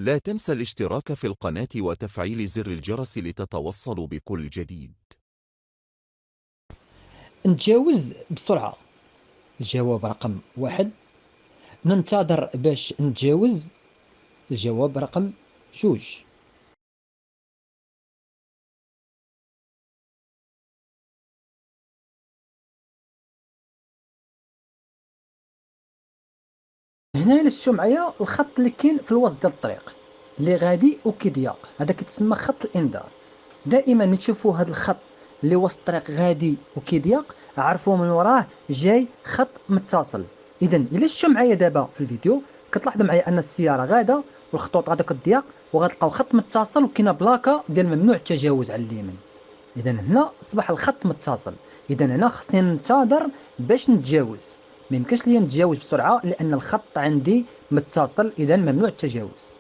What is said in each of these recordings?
لا تنسى الاشتراك في القناة وتفعيل زر الجرس لتتوصل بكل جديد. نتجاوز بسرعة. الجواب رقم واحد. ننتظر باش نتجاوز. الجواب رقم جوج. هنا شفتوا معايا الخط اللي كاين في الوسط ديال الطريق اللي غادي وكيضيق، هذا كيتسمى خط الانذار. دائما ملي تشوفوا هذا الخط اللي وسط الطريق غادي وكيضيق، عرفوا من وراه جاي خط متصل. اذا الا شفتوا معايا دابا في الفيديو كتلاحظوا معايا ان السياره غاده والخطوط غادا كتضيق، وغتلقاو خط متصل وكاينه بلاكه ديال ممنوع التجاوز على اليمين. اذا هنا اصبح الخط متصل، اذا هنا خصني ننتظر باش نتجاوز. ما يمكنش ليا نتجاوز بسرعه لان الخط عندي متصل، اذا ممنوع التجاوز.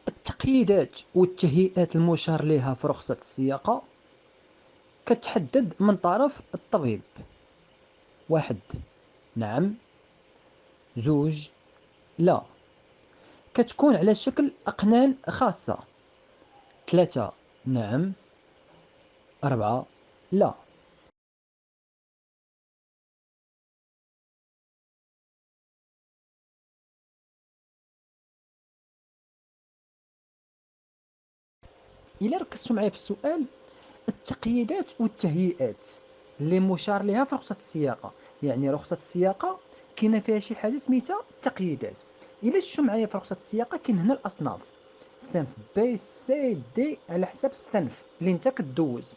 التقييدات والتهيئات المشار لها في رخصة السياقة كتحدد من طرف الطبيب. واحد، نعم. زوج، لا. كتكون على شكل أقنان خاصة. ثلاثة، نعم. أربعة، لا. إلا ركزتوا معايا في السؤال، التقييدات والتهيئات اللي مشار لها في رخصة السياقة، يعني رخصة السياقة كاينه فيها شي حاجة سميتها التقييدات. إلا شفتوا معايا في رخصة السياقة كاين هنا الأصناف: صنف بي سي دي على حساب الصنف اللي انت كدوز،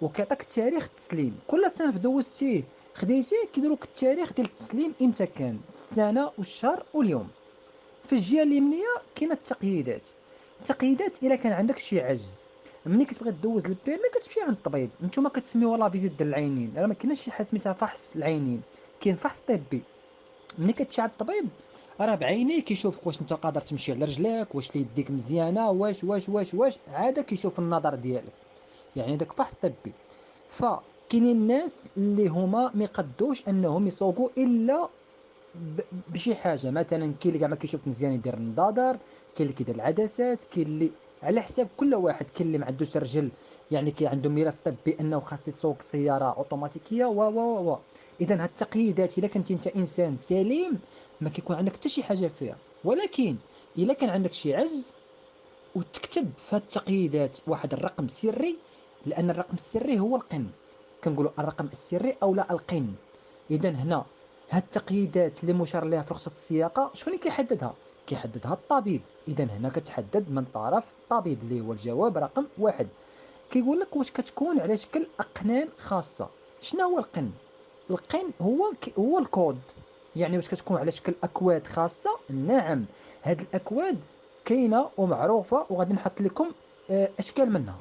وكيعطيك تاريخ التسليم. كل صنف دوزتيه خديتيه كيديروك التاريخ ديال التسليم امتى كان، السنة والشهر واليوم. في الجهه اليمنيه كاينه التقييدات. التقييدات الا كان عندك شي عجز ملي كتبغي دوز البيرمي كتمشي عند الطبيب. نتوما كتسميوها لا فيزيت ديال العينين، راه ما كايناش شي حاجه سميتها فحص العينين، كاين فحص طبي. ملي كتمشي عند الطبيب راه بعينيه كيشوفك واش انت قادر تمشي على رجليك، واش يديك مزيانه، واش عاد كيشوف النظر ديالك، يعني داك فحص طبي. فكاينين الناس اللي هما ما يقدوش انهم يسوقوا الا بشي حاجه. مثلا كاين اللي كاع ما كيشوف مزيان يدير النظاظر، كاين اللي كيدير العدسات، كاين اللي على حساب كل واحد، كاين اللي ما عندوش رجل يعني كي عنده ملف طبي انه خاص يسوق سياره اوتوماتيكيه و اذا هاد التقييدات الا كنت انت انسان سليم ما كيكون عندك حتى شي حاجه فيها. ولكن الا كان عندك شي عجز وتكتب في هاد التقييدات واحد الرقم سري، لان الرقم السري هو القن، كنقولوا الرقم السري او لا القن. اذا هنا هاد التقييدات اللي مشار لها في رخصة السياقة شكون اللي كيحددها؟ كيحددها الطبيب. إذا هنا كتحدد من طرف الطبيب اللي هو الجواب رقم واحد. كيقول لك واش كتكون على شكل أقنان خاصة. شنو هو القن؟ القن هو الكود، يعني واش كتكون على شكل أكواد خاصة؟ نعم. هاد الأكواد كاينة ومعروفة وغادي نحط لكم أشكال منها.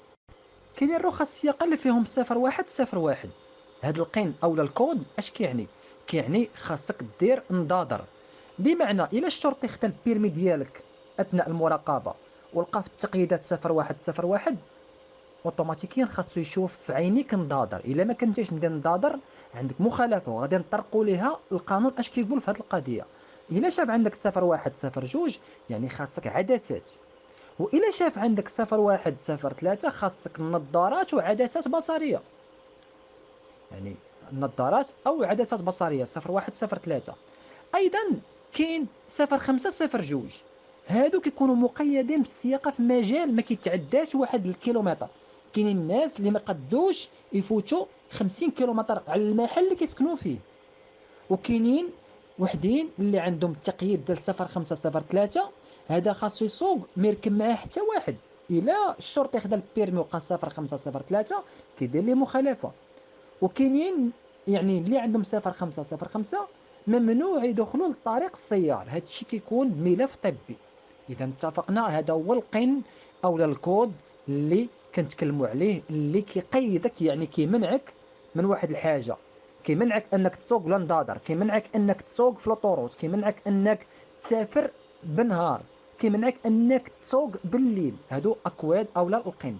كاينين الرخص السياقة اللي فيهم 0101. هاد القن اولا الكود اش كيعني؟ كيعني خاصك دير نظاظر. بمعنى الا الشرطي خدا البيرمي ديالك اثناء المراقبه ولقى في التقييدات 0101 اوتوماتيكيا خاصو يشوف في عينيك نظاظر. الا ما كنتيش مدير نظاظر عندك مخالفه وغادي نطرقوا ليها القانون اش كيقول في هذه القضيه. الا شاف عندك 0102 يعني خاصك عدسات. وإلا شاف عندك 0103 خاصك نظارات وعدسات بصرية، يعني نظارات أو عدسات بصرية 0103. أيضا كاين 0502، هادو كيكونوا مقيدين بالسياقة في مجال ما كيتعداش واحد الكيلومتر. كاينين الناس اللي ما قدوش يفوتوا 50 كيلومتر على المحل اللي كيسكنوا فيه، وكاينين وحدين اللي عندهم التقييد ديال 0503، هذا خاصو يسوق ما يركب معاه حتى واحد. الا الشرطي خدا البيرمي وقع 0503 كيدير ليه مخالفه. وكاينين يعني اللي عندهم 0505 ممنوع يدخلوا لطريق السيار، هادشي كيكون بملف طبي. اذا اتفقنا هذا هو القن اولا الكود اللي كنتكلموا عليه، اللي كيقيدك يعني كيمنعك من واحد الحاجه. كيمنعك انك تسوق لاندادر، كيمنعك انك تسوق في لوطوروت، كيمنعك انك تسافر بالنهار، كيمنعك انك تسوق بالليل. هادو اكواد اولا القن.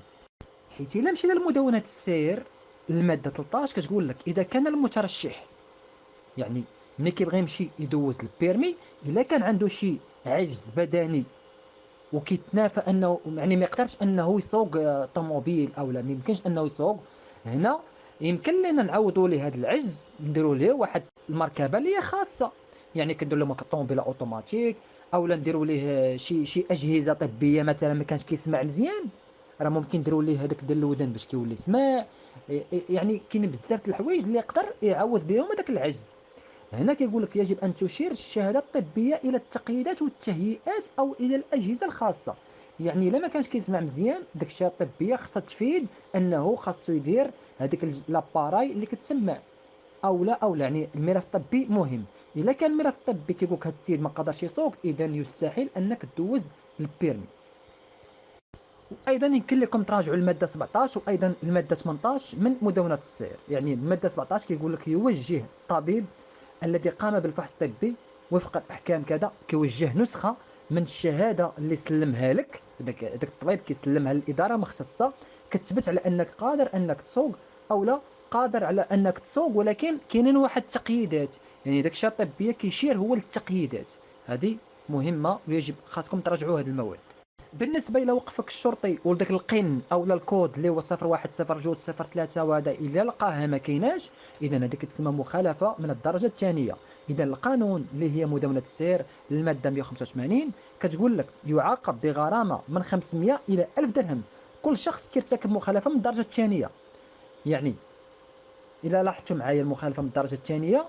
حيت الا مشينا لمدونة السير المادة 13 كتقول لك اذا كان المترشح يعني ملي كيبغي يمشي يدوز البيرمي الا كان عنده شي عجز بدني وكيتنافى انه يعني ما يقدرش انه يسوق طوموبيل او لا، ما يمكنش انه يسوق. هنا يمكن لنا نعوضوا ليه هذا العجز، نديروا ليه واحد المركبه اللي هي خاصه. يعني كندير له طوموبيله اوتوماتيك، او لا نديروا ليه شي اجهزه طبيه، مثلا ما كانش كيسمع مزيان، راه ممكن نديروا ليه هذاك ديال الودن باش كيولي يسمع. يعني كاين بزاف د الحوايج اللي يقدر يعوض بهم هذاك العجز. هنا كيقول لك يجب أن تشير الشهادة الطبية إلى التقييدات والتهيئات أو إلى الأجهزة الخاصة. يعني إلا ما كانش كيسمع مزيان، داك الشهادة الطبية خاصها تفيد أنه خاصو يدير هذيك لاباراي اللي كتسمع، أو لا يعني الملف الطبي مهم. إلا كان الملف الطبي كيقول لك هذا السيد ما قدرش يسوق، إذا يستحيل أنك دوز البيرمي. ايضا يمكن لكم تراجعوا الماده 17 وايضا الماده 18 من مدونه السير. يعني الماده 17 كيقول لك يوجه الطبيب الذي قام بالفحص الطبي وفق الاحكام كذا، كيوجه نسخه من الشهاده اللي سلمها لك داك الطبيب، كيسلمها للاداره المختصه، كتثبت على انك قادر انك تسوق او لا قادر على انك تسوق. ولكن كاينين واحد التقييدات، يعني داك الشهاده الطبيه كيشير هو للتقييدات هذه مهمه، ويجب خاصكم تراجعوا هذه المواد. بالنسبه الى وقفك الشرطي ولداك القن او الكود اللي هو 010203 وهذا الا لقاها ما كايناش، اذا هذه كتسمى مخالفه من الدرجه الثانيه. اذا القانون اللي هي مدونه السير الماده 185 كتقول لك يعاقب بغرامه من 500 الى 1000 درهم كل شخص كيرتكب مخالفه من الدرجه الثانيه. يعني الا لاحظتوا معايا المخالفه من الدرجه الثانيه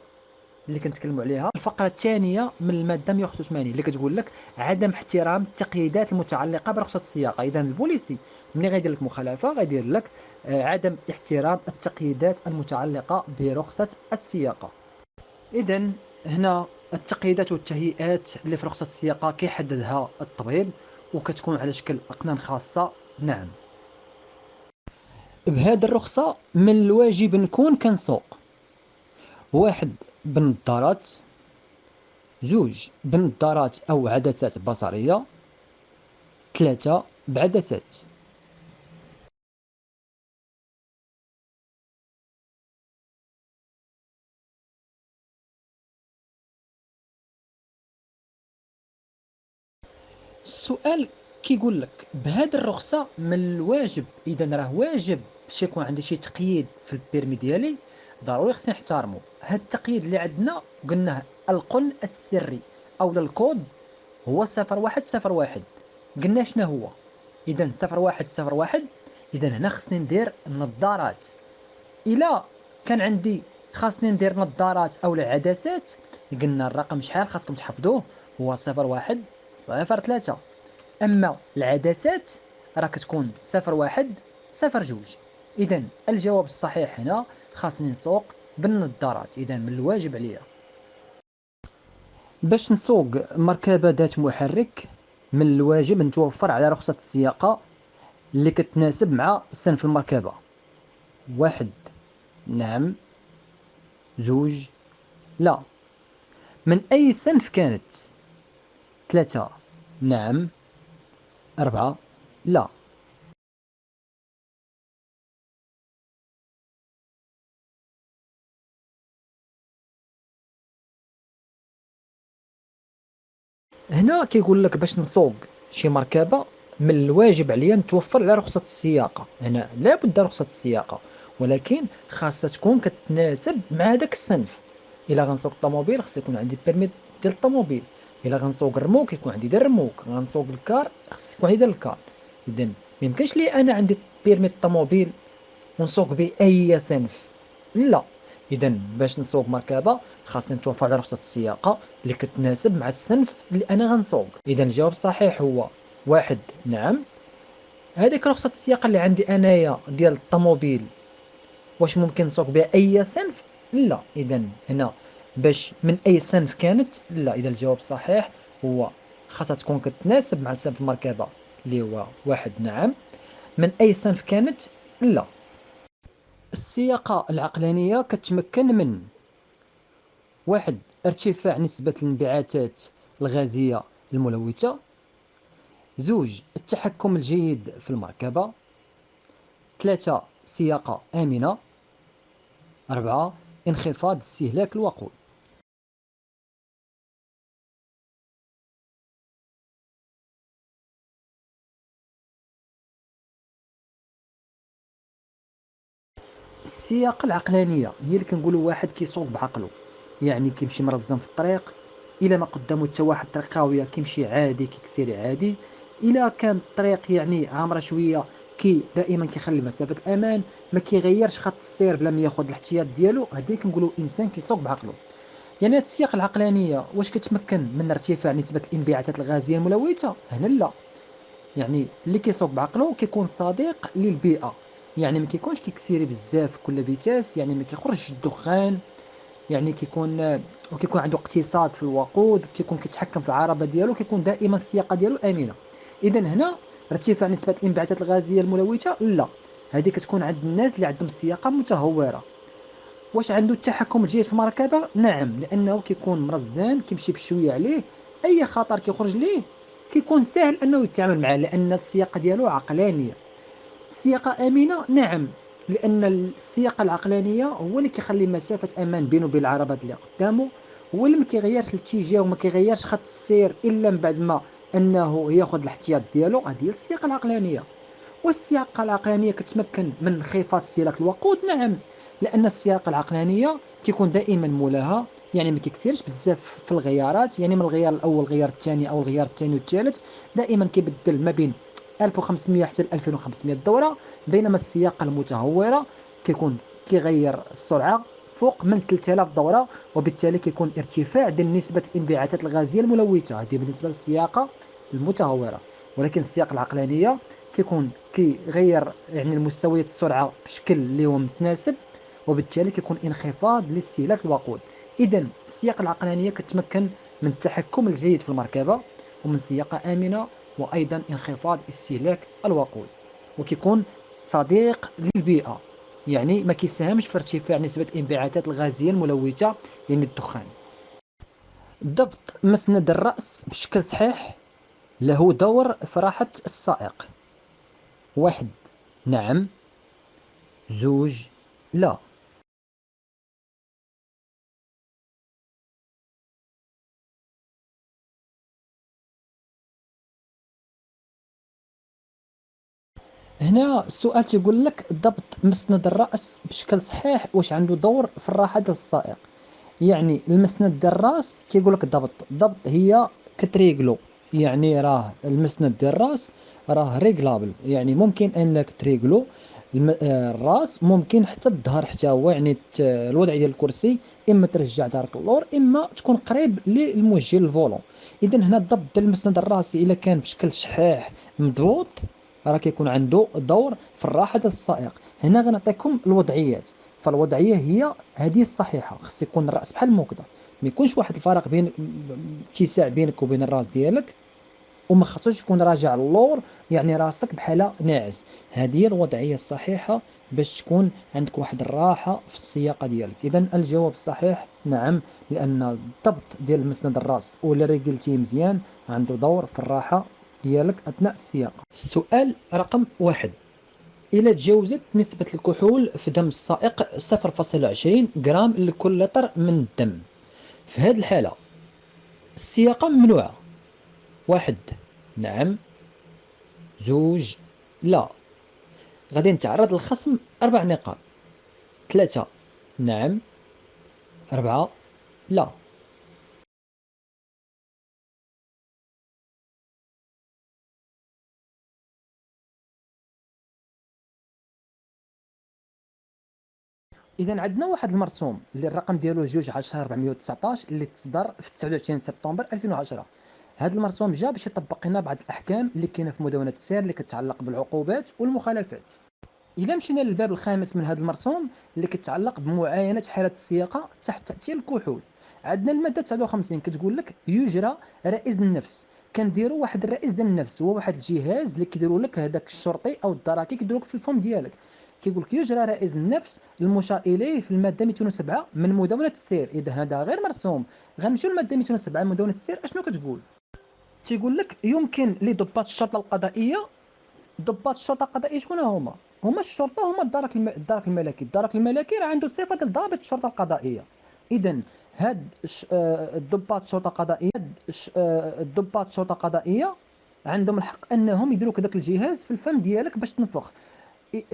اللي كنتكلموا عليها الفقره الثانيه من الماده 181 اللي كتقول لك عدم احترام التقييدات المتعلقه برخصه السياقه. اذا البوليسي ملي غيدير لك مخالفه غيدير لك عدم احترام التقييدات المتعلقه برخصه السياقه. اذا هنا التقييدات والتهيئات اللي في رخصه السياقه كيحددها الطبيب، وكتكون على شكل اقنان خاصه. نعم، بهذه الرخصه من الواجب نكون كنسوق: واحد بالنظارات، زوج بنظارات أو عدسات بصرية، ثلاثة بعدسات. السؤال كيقول لك بهذه الرخصة من الواجب، إذا راه واجب باش يكون عندي شي تقييد في البيرمي ديالي، ضروري خصني نحترمو. هاد التقييد اللي عندنا قلناه القن السري أو الكود هو 0101. قلنا شنو هو؟ إذا 0101. إذا هنا خصني ندير النظارات. الا كان عندي خاصني ندير نظارات او العدسات، قلنا الرقم شحال خاصكم تحفظوه، هو 0103. اما العدسات راه كتكون 0102. اذا الجواب الصحيح هنا خاصني نسوق بالنظارات، اذا من الواجب عليا. باش نسوق مركبة ذات محرك من الواجب نتوفر على رخصة السياقة اللي كتناسب مع صنف المركبة: واحد نعم، زوج لا. من أي صنف كانت؟ ثلاثة نعم، أربعة لا. هنا كيقول لك باش نسوق شي مركبة من الواجب عليا نتوفر على رخصة السياقة. هنا لابد رخصة السياقة، ولكن خاصها تكون كتناسب مع داك الصنف. إلا غنسوق الطوموبيل خص يكون عندي بيرمي ديال الطوموبيل، إلا غنسوق الرموك يكون عندي ديال الرموك، غنسوق الكار خص يكون عندي ديال الكار. إذا ميمكنش لي أنا عندي بيرمي الطوموبيل ونسوق بأي صنف، لا. إذا باش نسوق مركبة خاصني نتوفر على رخصة السياقة اللي كتناسب مع الصنف اللي أنا غنسوق. إذا الجواب الصحيح هو واحد نعم. هذيك رخصة السياقة اللي عندي أنايا ديال الطوموبيل واش ممكن نسوق بها أي صنف؟ لا. إذا هنا باش من أي صنف كانت؟ لا. إذا الجواب الصحيح هو خاصها تكون كتناسب مع صنف المركبة اللي هو واحد نعم. من أي صنف كانت؟ لا. السياقة العقلانية كتمكن من: واحد ارتفاع نسبة الانبعاثات الغازية الملوثة، زوج التحكم الجيد في المركبة، ثلاثة سياقة آمنة، أربعة انخفاض استهلاك الوقود. السياقه العقلانيه هي اللي كنقولوا واحد كيسوق بعقله، يعني كيمشي مرزم في الطريق، الا ما قدامه حتى واحد طريق خاويه كيمشي عادي كيكسيري عادي، الا كان الطريق يعني عامره شويه كي دائما كيخلي مسافه الامان، ما كيغيرش خط السير بلا ما ياخذ الاحتياط ديالو، هذه كنقولوا انسان كيسوق بعقله. يعني هاد السياق العقلانيه واش كتمكن من ارتفاع نسبه الانبعاثات الغازيه الملوثه؟ هنا لا. يعني اللي كيسوق بعقله كيكون صديق للبيئه، يعني ما كيكونش كيكسيري بزاف في كل فيتاس، يعني ما كيخرجش الدخان، يعني وكيكون عنده اقتصاد في الوقود، كيكون كيتحكم في العربه ديالو، كيكون دائما السياقه ديالو امنه. اذا هنا ارتفاع نسبه الانبعاثات الغازيه الملوثه لا، هذه كتكون عند الناس اللي عندهم السياقه متهوره. واش عنده التحكم الجيد في المركبه؟ نعم، لانه كيكون مرزان كيمشي بشويه عليه، اي خطر كيخرج ليه كيكون سهل انه يتعامل معاه لان السياقه ديالو عقلانيه. السياقة آمنة؟ نعم، لأن السياقة العقلانية هو اللي كيخلي مسافة أمان بينه وبين العربات اللي قدامه، هو اللي ما كيغيرش الاتجاه وما كيغيرش خط السير إلا من بعد ما أنه ياخذ الاحتياط ديالو. هذه هي السياقة العقلانية. والسياقة العقلانية كتمكن من انخفاض استهلاك الوقود؟ نعم، لأن السياقة العقلانية كيكون دائما مولاها، يعني ما كيكثرش بزاف في الغيارات، يعني من الغيار الأول الغيار الثاني أو الغيار الثاني والثالث دائما كيبدل ما بين 1500 حتى 2500 دورة، بينما السياقة المتهورة كيكون كيغير السرعة فوق من 3000 دورة، وبالتالي كيكون ارتفاع ديال نسبة الانبعاثات الغازية الملوثة. هذه بالنسبة للسياقة المتهورة. ولكن السياقة العقلانية كيكون كيغير يعني المستويات السرعة بشكل اللي هو متناسب، وبالتالي كيكون انخفاض لاستهلاك الوقود. إذا السياقة العقلانية كتمكن من التحكم الجيد في المركبة، ومن سياقة آمنة، وأيضا انخفاض استهلاك الوقود، وكيكون صديق للبيئة، يعني ما كيساهمش في ارتفاع نسبة الانبعاثات الغازية الملوثة يعني الدخان. ضبط مسند الرأس بشكل صحيح له دور في راحة السائق. واحد، نعم. زوج، لا. هنا السؤال تيقول لك ضبط مسند الرأس بشكل صحيح واش عنده دور في الراحة ديال السائق. يعني المسند ديال الراس كيقول لك ضبط هي كتريقلو، يعني راه المسند ديال الراس راه ريغلابل، يعني ممكن انك تريقلو الراس، ممكن حتى الظهر حتى هو، يعني الوضع ديال الكرسي اما ترجع ظهرك اللور اما تكون قريب للموجه الفولون. اذا هنا الضبط ديال المسند الراسي الا كان بشكل شحاح مضبوط راه كيكون عنده دور في الراحه ديال السائق. هنا غنعطيكم الوضعيات. فالوضعيه هي هذه الصحيحه، خص يكون الراس بحال الموكده، ما يكونش واحد الفرق بين اتساع بينك وبين الراس ديالك، وما خصوش يكون راجع للور، يعني راسك بحال ناعس. هذه هي الوضعيه الصحيحه باش تكون عندك واحد الراحه في السياقه ديالك. اذا الجواب الصحيح نعم، لان الضبط ديال مسند الراس ولا رجلتيه مزيان عنده دور في الراحه ديالك اثناء السياقه. السؤال رقم واحد، إلى تجاوزت نسبة الكحول في دم السائق 0.20 جرام لكل لتر من الدم، في هذه الحالة السياقة ممنوعة. واحد، نعم. زوج، لا. غادي نتعرض للخصم 4 نقاط. 3، نعم. 4، لا. إذا عندنا واحد المرسوم اللي الرقم ديالو 2/10/419 اللي تصدر في 29 سبتمبر 2010. هذا المرسوم جا باش يطبق لنا بعض الأحكام اللي كاينة في مدونة السير اللي كتعلق بالعقوبات والمخالفات. إلا مشينا للباب الخامس من هذا المرسوم اللي كيتعلق بمعاينة حالة السياقة تحت تأثير الكحول، عندنا المادة 59 كتقول لك يجرى رائز النفس. كنديروا واحد الرائز ديال النفس، هو واحد الجهاز اللي كيديروا لك هذاك الشرطي او الدراكي كيديروا لك في الفم ديالك. كيقول لك يجرى رائز النفس المشار اليه في المادة 207 من مدونة السير. اذا هذا غير مرسوم. غنمشيو للمادة 207 من مدونة السير، اشنو كتقول؟ تيقول لك يمكن لضباط الشرطة القضائية. ضباط الشرطه القضائيه شكون هما؟ هما الشرطه، هما الدرك الملكي. الدرك الملكي راه عنده صفه ديال ضابط الشرطه القضائيه. اذا هاد الضباط الشرطه القضائيه الضباط الشرطه القضائيه عندهم الحق انهم يديروا كذاك الجهاز في الفم ديالك باش تنفخ.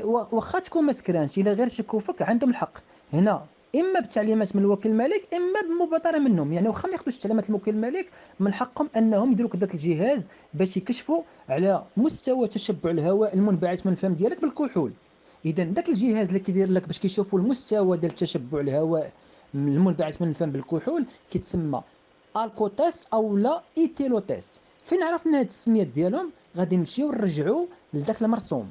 واخا تكون ما سكرانش، الا غير شكوا فيك عندهم الحق هنا، اما بتعليمات من الوكيل الملك اما بمبادره منهم. يعني واخا ما ياخذوش تعليمات الوكيل الملك، من حقهم انهم يديروا لك داك الجهاز باش يكشفوا على مستوى تشبع الهواء المنبعث من الفم ديالك بالكحول. اذا داك الجهاز اللي كيدير لك باش كيشوفوا المستوى ديال تشبع الهواء المنبعث من الفم بالكحول كيتسمى الكوتيست او لا ايتيلوتيست. فين عرفنا هاد السميات ديالهم؟ غادي نمشيو نرجعوا لذاك المرسوم،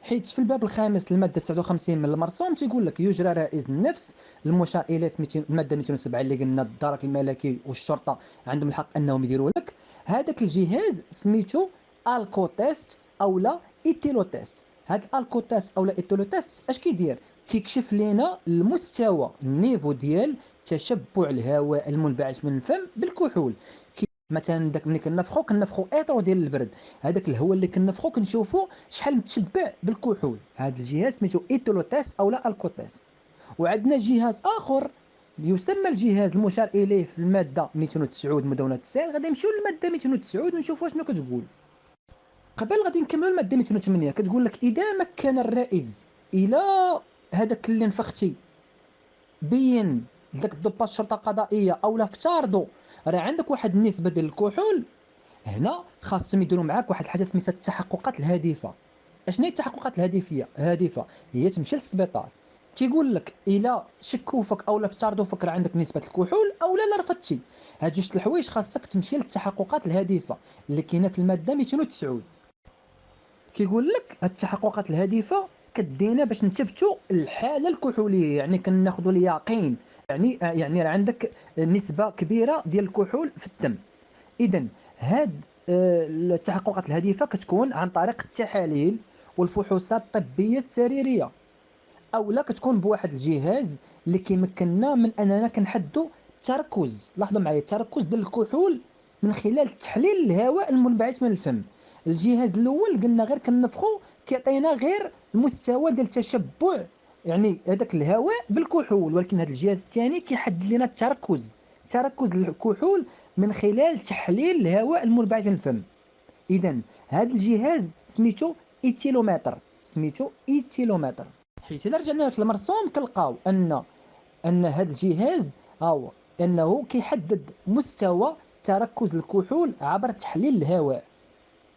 حيت في الباب الخامس للماده 59 من المرسوم تيقول لك يجرى رائز النفس المشار اليه في الماده 207 اللي قلنا الدرك الملكي والشرطه عندهم الحق انهم يديروا لك هذاك الجهاز سميتو الكوتيست او لا ايتيلوتيست. هاد الكوتيست او لا ايتيلوتيست اش كيدير؟ كيكشف لينا المستوى النيفو ديال تشبع الهواء المنبعث من الفم بالكحول. مثلا داك ملي كنفخو ايطرو ديال البرد، هذاك الهواء اللي كنفخو كنشوفو شحال متشبع بالكحول. هذا الجهاز سميتو ايتولوتيست او لا الكوتيست. وعندنا جهاز اخر يسمى الجهاز المشار اليه في الماده 209 مدونه السير. غادي نمشيو للماده 209 ونشوفوا شنو كتقول. قبل غادي نكملوا الماده 208 كتقول لك اذا مكن الرائز الى هذاك اللي نفختي بين داك الضباط الشرطه القضائيه او لا افترضوا راه عندك واحد النسبه ديال الكحول، هنا خاصهم يديروا معاك واحد الحاجه سميتها التحققات الهادفه. اشنو هي التحققات الهادفه؟ هي تمشي للسبيطار تيقول لك الا شكوا فيك او لا افترضوا فيك راه عندك نسبه الكحول او لا رفضتي. هاد جوج الحوايج خاصك تمشي للتحققات الهادفه اللي كاينه في الماده 209. كيقول لك هاد التحققات الهادفه كدينا باش نثبتوا الحاله الكحوليه، يعني كناخذوا اليقين، يعني راه عندك نسبه كبيره ديال الكحول في الدم. اذا هاد التحققات الهادفه كتكون عن طريق التحاليل والفحوصات الطبيه السريريه، او لا كتكون بواحد الجهاز اللي كيمكننا من اننا كنحدوا التركز. لاحظوا معايا التركز ديال الكحول من خلال تحليل الهواء المنبعث من الفم. الجهاز الاول قلنا غير كنفخو كيعطينا غير المستوى ديال التشبع يعني هذاك الهواء بالكحول، ولكن هذا الجهاز الثاني كيحدد لنا تركز الكحول من خلال تحليل الهواء المنبعث من الفم. اذا هذا الجهاز سميتو ايتيلومتر. حيت الا رجعنا في المرسوم كنلقاو ان هذا الجهاز هو انه كيحدد مستوى تركز الكحول عبر تحليل الهواء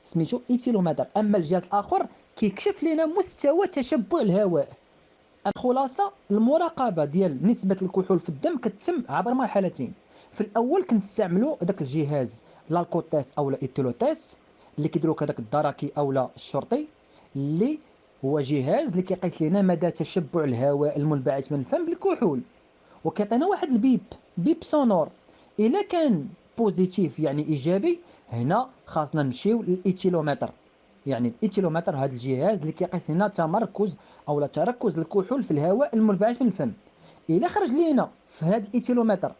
سميتو ايتيلومتر. اما الجهاز الاخر كيكشف لنا مستوى تشبع الهواء. الخلاصه المراقبه ديال نسبه الكحول في الدم كتتم عبر مرحلتين. في الاول كنستعملوا داك الجهاز الالكوتيست او الايتيلوتيست اللي كيديروا هذاك الدركي او لا الشرطي، اللي هو جهاز اللي كيقيس لنا مدى تشبع الهواء المنبعث من الفم بالكحول، وكيعطينا واحد بيب سونور. الا كان بوزيتيف يعني ايجابي، هنا خاصنا نمشيو للايتيلومتر. يعني الايتيلومتر هذا الجهاز اللي كيقيس لنا تمركز او لا تركز الكحول في الهواء المنبعث من الفم. الا خرج لينا في هذا الايتيلومتر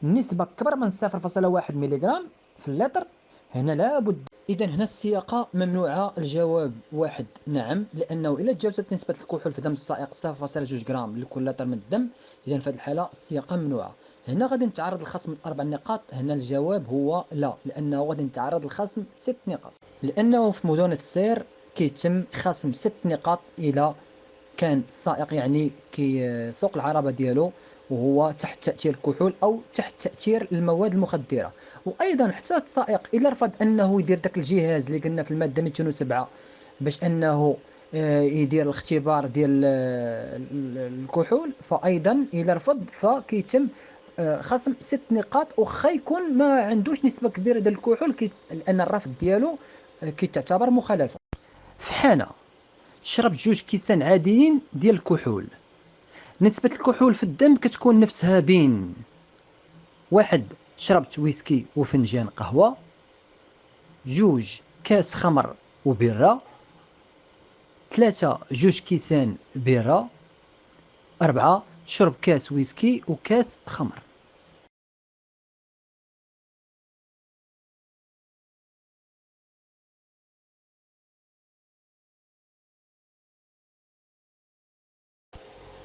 نسبه اكبر من 0.1 ملغ في اللتر، هنا لابد. اذا هنا السياقه ممنوعه. الجواب واحد نعم، لانه الا تجاوزت نسبه الكحول في دم السائق 0.2 غرام لكل لتر من الدم، اذا في هذه الحاله السياقه ممنوعه. هنا غادي نتعرض للخصم 4 نقاط. هنا الجواب هو لا، لانه غادي نتعرض للخصم 6 نقاط، لانه في مدونه السير كيتم خصم 6 نقاط الى كان السائق يعني كيسوق العربه ديالو وهو تحت تاثير الكحول او تحت تاثير المواد المخدره. وايضا حتى السائق الا رفض انه يدير داك الجهاز اللي قلنا في الماده 207 باش انه يدير الاختبار ديال الكحول، فايضا الا رفض فكيتم خصم 6 نقاط واخا يكون ما عندوش نسبه كبيره ديال الكحول لان الرفض ديالو كيتعتبر مخالفه. في حاله تشرب 2 كيسان عاديين ديال الكحول، نسبة الكحول في الدم كتكون نفسها بين 1 شربت ويسكي وفنجان قهوة، 2 كاس خمر وبيرة، 3 2 كيسان بيرة، 4 شرب كاس ويسكي وكاس خمر.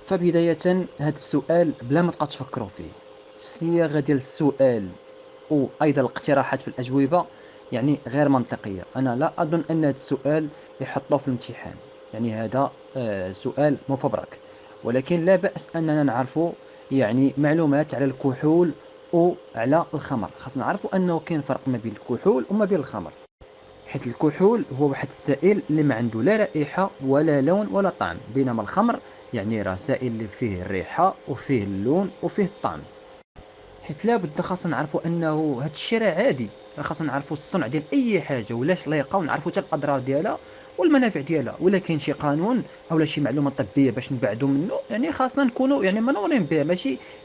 فبداية هذا السؤال بلا ما تبقاو تفكروا فيه، الصياغة ديال السؤال وايضا الاقتراحات في الاجوبه يعني غير منطقيه. انا لا اظن ان هذا السؤال يحطوه في الامتحان. يعني هذا سؤال مفبرك. ولكن لا بأس أننا نعرف يعني معلومات على الكحول وعلى الخمر. خاصنا نعرفوا أنه كاين فرق ما بين الكحول وما بين الخمر، حيث الكحول هو واحد السائل اللي ما عنده لا رائحة ولا لون ولا طعم، بينما الخمر يعني راه سائل اللي فيه الريحة وفيه اللون وفيه الطعم. حيت لابد خاصنا نعرفوا انه هاد الشيء راه عادي، راه خاصنا نعرفوا الصنع ديال اي حاجه ولاش لايقه، ونعرفوا حتى الاضرار ديالها والمنافع ديالها. ولا كاين شي قانون اولا شي معلومه طبيه باش نبعدوا منه، يعني خاصنا نكونوا يعني منورين به.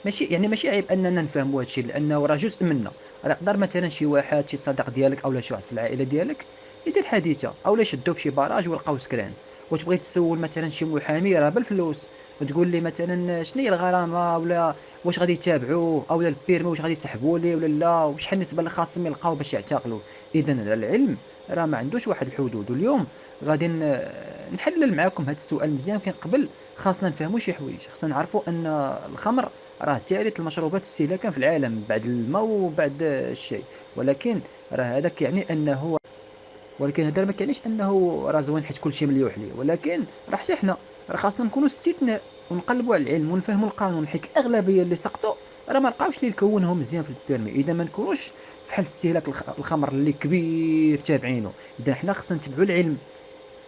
ماشي عيب اننا نفهموا هادشي، لانه راه جزء منا. راه يقدر مثلا شي واحد، شي صديق ديالك اولا شي واحد في العائله ديالك يدير حادثه، اولا يشدوه في شي باراج ولقاو سكران، وتبغي تسول مثلا شي محامي راه بالفلوس، وتقول لي مثلا شنو هي الغرامه، ولا واش غادي يتابعوه، اولا البيرمي واش غادي يسحبوا ليه ولا لا، وشحال النسبه اللي خاصهم يلقاو باش يعتقلوا. اذا العلم راه ما عندوش واحد الحدود. واليوم غادي نحلل معاكم هذا السؤال مزيان، ولكن قبل خاصنا نفهموا شي حوايج. خاصنا نعرفوا ان الخمر راه ثالث المشروبات استهلاكا في العالم بعد الماء وبعد الشاي. ولكن راه هذاك يعني انه ولكن هذا ما كيعنيش انه راه زوين حيت كلشي مليوح ليه، ولكن راه حتى حنا راه خاصنا نكونوا استثناء ونقلبوا على العلم ونفهموا القانون، حيت الاغلبيه اللي سقطوا راه ما لقاوش اللي يكونهم مزيان في البيرمي. اذا ما نكونوش بحال استهلاك الخمر اللي كبير تابعينه. اذا حنا خاصنا نتبعوا العلم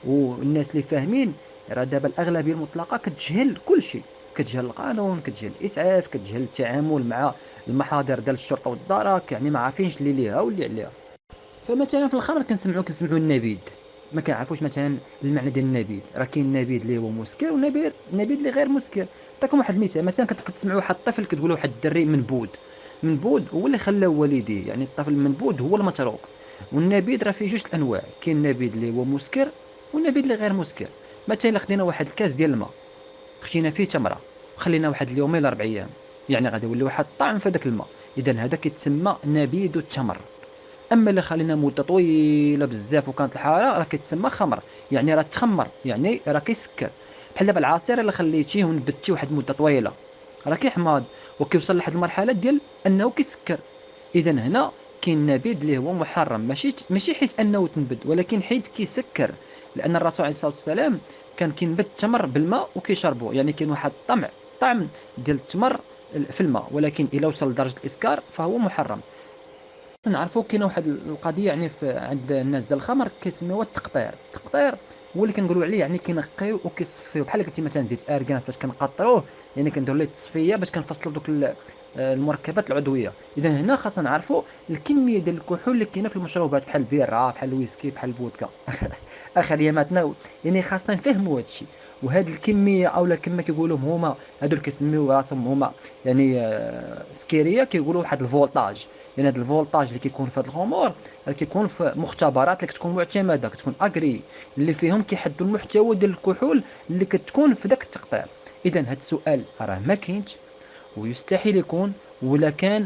والناس اللي فاهمين. راه دابا الاغلبيه المطلقه كتجهل كل شيء، كتجهل القانون، كتجهل الاسعاف، كتجهل التعامل مع المحاضر ديال الشرطه والدرك، يعني ما عارفينش اللي ليها واللي عليها. فمثلا في الخمر كنسمعوا النبيذ، ما كنعرفوش مثلا المعنى ديال النبيذ. راه كاين النبيذ اللي هو مسكر ونبيذ اللي غير مسكر. نعطيكم واحد المثال. مثلا كتسمعوا واحد الطفل كتقول واحد الدري منبوذ هو اللي خلاه والديه، يعني الطفل المنبوذ هو المتروك. والنبيذ راه فيه جوج الانواع، كاين النبيذ اللي هو مسكر والنبيذ اللي غير مسكر. مثلا خدينا واحد الكاس ديال الماء، خشينا فيه تمره، خلينا واحد اليومين ل 4 ايام، يعني غادي يولي واحد الطعم في هذاك الماء. اذا هذا كيتسمى نبيذ التمر. اما اللي خلينا مده طويله بزاف وكانت الحراره راه كيتسمى خمر، يعني راه تخمر، يعني راه كيسكر. بحال دابا العصير اللي خليتيه ونبتيه واحد المده طويله راه كيحماض وكيوصل لواحد المرحله ديال انه كيسكر. اذا هنا كاين نبيذ اللي هو محرم، ماشي حيت انه تنبت، ولكن حيت كيسكر. لان الرسول عليه الصلاه والسلام كان كينبت التمر بالماء وكيشربه، يعني كاين واحد طعم ديال التمر في الماء، ولكن الا وصل لدرجه الاسكار فهو محرم. نعرفوا كاينه واحد القضيه يعني في عند الناس ديال الخمر كيسميوها التقطير هو اللي كنقولوا عليه، يعني كينقيو وكيصفيو بحال قلتي مثلا زيت ارغان فاش كنقطروه، يعني كنديروا ليه التصفيه باش كنفصلوا دوك المركبات العضويه. اذا هنا خاصنا نعرفوا الكميه ديال الكحول اللي كاينه في المشروبات بحال البيره بحال الويسكي بحال الفودكا اخر ما تناول. يعني خاصنا نفهموا هذا الشيء. وهذه الكميه اولا كما كيقولوا هما هادو اللي كيسميو راسهم هما يعني سكيريه، كيقولوا واحد الفولتاج. يعني هذا الفولتاج اللي كيكون في هذه الامور راه كيكون في مختبرات اللي كتكون معتمده، كتكون اجري، اللي فيهم كيحدوا المحتوى ديال الكحول اللي كتكون في ذاك التقطير. اذا هذا السؤال راه ما كاينش ويستحيل يكون، ولا كان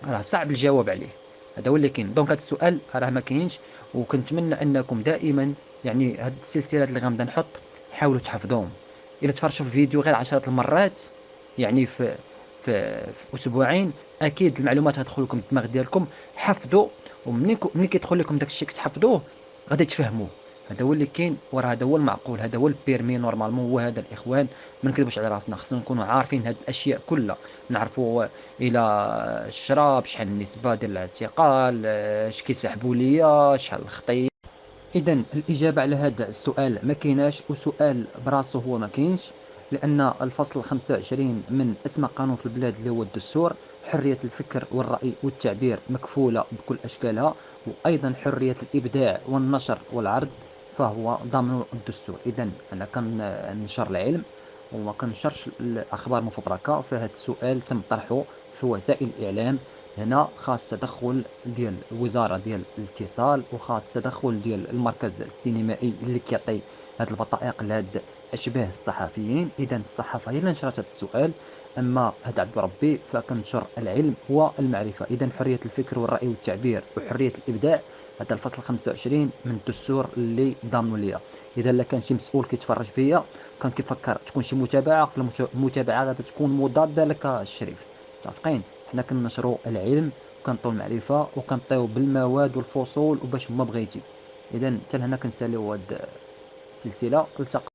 راه صعب الجواب عليه. هذا هو اللي كاين. دونك هذا السؤال راه ما كاينش. وكنتمنى انكم دائما يعني هاد السلسلات اللي غنبدا نحط حاولوا تحفظوهم. الا تفرجوا في الفيديو غير 10 المرات، يعني في اسبوعين اكيد المعلومات غتدخل لكم الدماغ ديالكم. حفظوا، ومنين كيدخل لكم داك الشيء كتحفظوه غادي تفهموه. هذا هو اللي كاين، وراه هذا هو المعقول، هذا هو البيرمي نورمالمون. هو هذا الاخوان، ما نكذبوش على راسنا، خصنا نكونوا عارفين هاد الاشياء كلها. نعرفوا الى الشراب شحال النسبه ديال الاعتقال، اش كيسحبوا ليا، شحال الخطيه. اذا الاجابه على هذا السؤال ما كايناش، وسؤال براسو هو ما كاينش. لان الفصل 25 من اسمى قانون في البلاد اللي هو الدستور، حريه الفكر والراي والتعبير مكفوله بكل اشكالها، وايضا حريه الابداع والنشر والعرض فهو ضامن الدستور. اذا انا كننشر العلم وما كنشرش الاخبار مفبركه. فهذا السؤال تم طرحه في وسائل الاعلام، هنا خاص تدخل ديال الوزارة ديال الاتصال، وخاص تدخل ديال المركز السينمائي اللي كيعطي هاد البطائق لهاد أشباه الصحفيين. إذا الصحافة هي اللي نشرت هاد السؤال، أما هاد عبد ربي فكنشر العلم والمعرفة. إذا حرية الفكر والرأي والتعبير وحرية الإبداع هذا الفصل 25 من الدستور اللي ضامنوا ليا. إذا لا كان شي مسؤول كيتفرج فيا كان كيفكر تكون شي متابعة، في المتابعة غادي تكون مضادة لك الشريف. متفقين؟ حنا كننشروا العلم وكنعطيو المعرفه وكنعطيو بالمواد والفصول وباش ما بغيتي. اذا حتى هنا كنساليو هاد السلسلة. التقى.